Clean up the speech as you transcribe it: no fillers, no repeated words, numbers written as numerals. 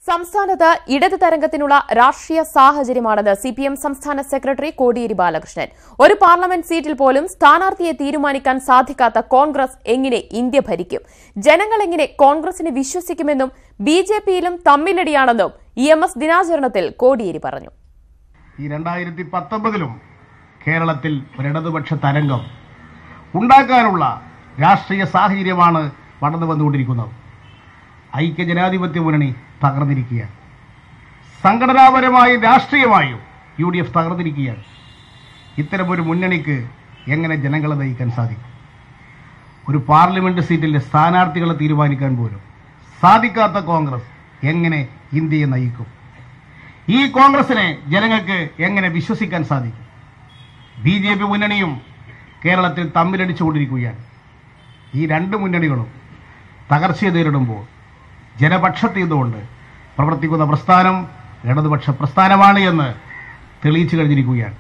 സംസ്ഥാനത്ത് ഇടത് തരംഗത്തിനുള്ള രാഷ്ട്രീയ സാഹചര്യമാണെന്ന് സിപിഎം സംസ്ഥാന സെക്രട്ടറി കോടിയേരി ബാലകൃഷ്ണൻ. ഒരു പാർലമെന്റ് സീറ്റിൽ പോലും സ്ഥാനാർത്ഥിയെ തീരുമാനിക്കാൻ സാധിക്കാത്ത കോൺഗ്രസ് എങ്ങനെ ഇന്ത്യ ഭരിക്കും? ജനങ്ങൾ എങ്ങനെ കോൺഗ്രസിനെ വിശ്വസിക്കുമെന്നും ബിജെപിയിലും തമ്മിലടിയാണെന്നും ഇഎംഎസ് ദിനാചരണത്തിൽ കോടിയേരി പറഞ്ഞു. ഈ 2019 കേരളത്തിൽ ഒരു ഇടതുപക്ഷ തരംഗം ഉണ്ടാക്കാനുള്ള രാഷ്ട്രീയ സാഹചര്യമാണ് വളർന്നു വന്നുകൊണ്ടിരിക്കുന്നത്. ഐക്യജനാധിപത്യ മുന്നണി തകർന്നിരിക്കുകയാണ്. സംഘടനാപരമായും രാഷ്ട്രീയമായും UDF തകർന്നിരിക്കുകയാണ്. ഇത്തരമൊരു മുന്നണിക്ക് എങ്ങനെ ജനങ്ങളെ നയിക്കാൻ സാധിക്കും? ഒരു പാർലമെന്റ് സീറ്റിലെ സ്ഥാനാർത്ഥികളെ തീരുമാനിക്കാൻ പോലും സാധിക്കാത്ത കോൺഗ്രസ് എങ്ങനെ ഇന്ത്യയെ നയിക്കും? ഈ കോൺഗ്രസിനെ ജനങ്ങൾക്ക് എങ്ങനെ വിശ്വസിക്കാൻ സാധിക്കും? BJP മുന്നണിയും കേരളത്തിൽ തമ്മിലടിച്ചുകൊണ്ടിരിക്കുകയാണ്. ഈ രണ്ട് മുന്നണികളും തകർച്ചയെ നേരിടുമ്പോൾ ജനപക്ഷത്ത് നിന്നുകൊണ്ട് പ്രവർത്തിക്കുന്ന പ്രസ്ഥാനം ഇടതുപക്ഷ പ്രസ്ഥാനമാണ് എന്ന് തെളിയിച്ചു കഴിഞ്ഞിരിക്കുകയാണ്.